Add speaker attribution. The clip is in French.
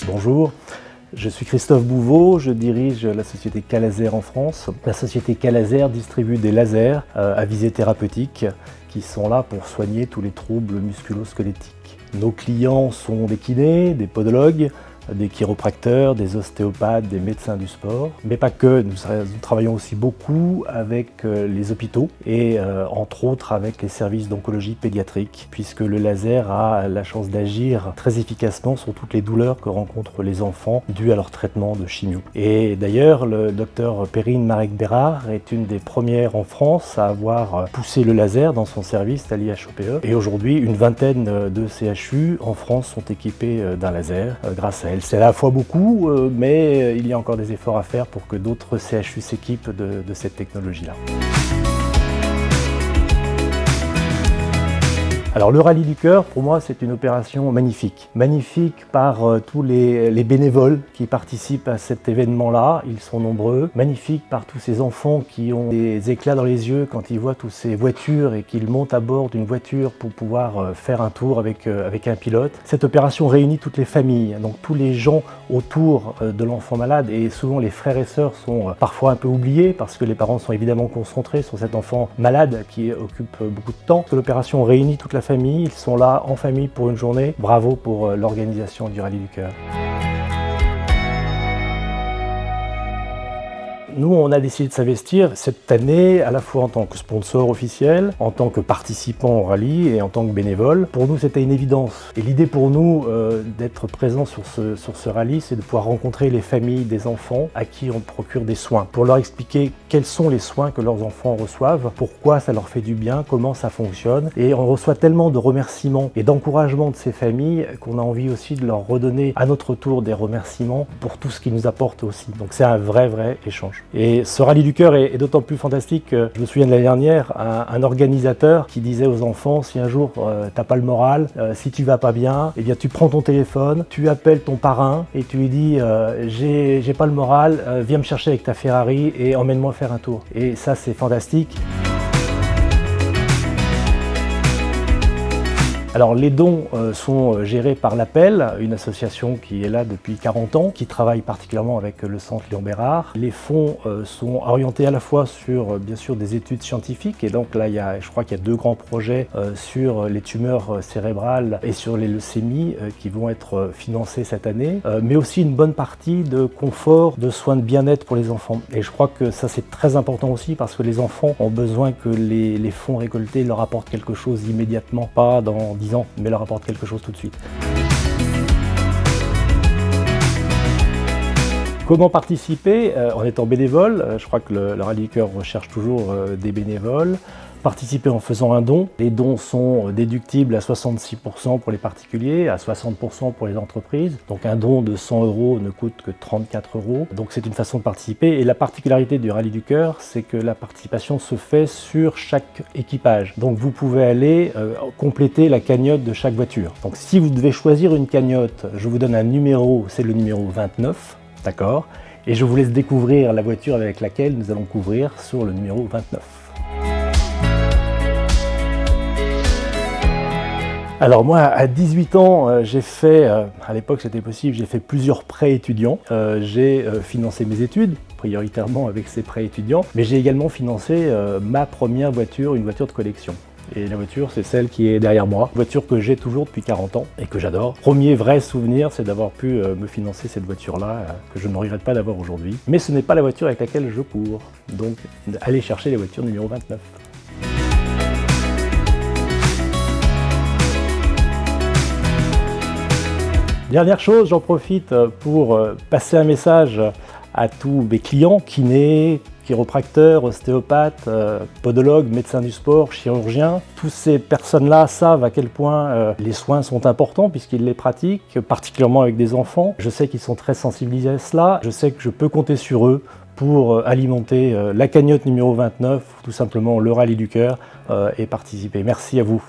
Speaker 1: Bonjour, je suis Christophe Bouveau, je dirige la société Calazer en France. La société Calazer distribue des lasers à visée thérapeutique qui sont là pour soigner tous les troubles musculo-squelettiques. Nos clients sont des kinés, des podologues, des chiropracteurs, des ostéopathes, des médecins du sport. Mais pas que, nous travaillons aussi beaucoup avec les hôpitaux et entre autres avec les services d'oncologie pédiatrique, puisque le laser a la chance d'agir très efficacement sur toutes les douleurs que rencontrent les enfants dues à leur traitement de chimio. Et d'ailleurs, le docteur Perrine Marek-Bérard est une des premières en France à avoir poussé le laser dans son service à l'IHOPE. Et aujourd'hui, une vingtaine de CHU en France sont équipés d'un laser grâce à elle. C'est à la fois beaucoup, mais il y a encore des efforts à faire pour que d'autres CHU s'équipent de cette technologie-là. Alors le Rallye du Cœur, pour moi, c'est une opération magnifique. Magnifique par tous les bénévoles qui participent à cet événement-là, ils sont nombreux. Magnifique par tous ces enfants qui ont des éclats dans les yeux quand ils voient toutes ces voitures et qu'ils montent à bord d'une voiture pour pouvoir faire un tour avec un pilote. Cette opération réunit toutes les familles, donc tous les gens autour de l'enfant malade, et souvent les frères et sœurs sont parfois un peu oubliés parce que les parents sont évidemment concentrés sur cet enfant malade qui occupe beaucoup de temps. L'opération réunit toute la famille, ils sont là en famille pour une journée. Bravo pour l'organisation du Rallye du Cœur. Nous, on a décidé de s'investir cette année à la fois en tant que sponsor officiel, en tant que participant au rallye et en tant que bénévole. Pour nous, c'était une évidence. Et l'idée pour nous d'être présent sur ce rallye, c'est de pouvoir rencontrer les familles des enfants à qui on procure des soins, pour leur expliquer quels sont les soins que leurs enfants reçoivent, pourquoi ça leur fait du bien, comment ça fonctionne. Et on reçoit tellement de remerciements et d'encouragements de ces familles qu'on a envie aussi de leur redonner à notre tour des remerciements pour tout ce qu'ils nous apportent aussi. Donc c'est un vrai échange. Et ce Rallye du Cœur est d'autant plus fantastique que je me souviens de l'année dernière, un organisateur qui disait aux enfants, si un jour t'as pas le moral, si tu vas pas bien, eh bien tu prends ton téléphone, tu appelles ton parrain et tu lui dis j'ai pas le moral, viens me chercher avec ta Ferrari et emmène-moi faire un tour. Et ça c'est fantastique. Alors les dons sont gérés par l'Appel, une association qui est là depuis 40 ans, qui travaille particulièrement avec le centre Léon Bérard. Les fonds sont orientés à la fois sur bien sûr des études scientifiques, et donc là je crois qu'il y a deux grands projets sur les tumeurs cérébrales et sur les leucémies qui vont être financés cette année, mais aussi une bonne partie de confort, de soins de bien-être pour les enfants. Et je crois que ça c'est très important aussi parce que les enfants ont besoin que les fonds récoltés leur apportent quelque chose immédiatement, pas dans 10 ans, mais leur apporte quelque chose tout de suite. Comment participer en étant bénévole? Je crois que le Rallye du Cœur recherche toujours des bénévoles. Participer en faisant un don. Les dons sont déductibles à 66% pour les particuliers, à 60% pour les entreprises. Donc un don de 100 € ne coûte que 34 €. Donc c'est une façon de participer. Et la particularité du Rallye du Cœur, c'est que la participation se fait sur chaque équipage. Donc vous pouvez aller compléter la cagnotte de chaque voiture. Donc si vous devez choisir une cagnotte, je vous donne un numéro, c'est le numéro 29, d'accord? Et je vous laisse découvrir la voiture avec laquelle nous allons couvrir sur le numéro 29. Alors moi, à 18 ans, j'ai fait, à l'époque c'était possible, j'ai fait plusieurs prêts étudiants. J'ai financé mes études, prioritairement avec ces prêts étudiants, mais j'ai également financé ma première voiture, une voiture de collection. Et la voiture, c'est celle qui est derrière moi, voiture que j'ai toujours depuis 40 ans et que j'adore. Premier vrai souvenir, c'est d'avoir pu me financer cette voiture-là, que je ne regrette pas d'avoir aujourd'hui. Mais ce n'est pas la voiture avec laquelle je cours, donc allez chercher la voiture numéro 29. Dernière chose, j'en profite pour passer un message à tous mes clients, kinés, chiropracteurs, ostéopathes, podologues, médecins du sport, chirurgiens. Toutes ces personnes-là savent à quel point les soins sont importants puisqu'ils les pratiquent, particulièrement avec des enfants. Je sais qu'ils sont très sensibilisés à cela. Je sais que je peux compter sur eux pour alimenter la cagnotte numéro 29, tout simplement le Rallye du Cœur, et participer. Merci à vous.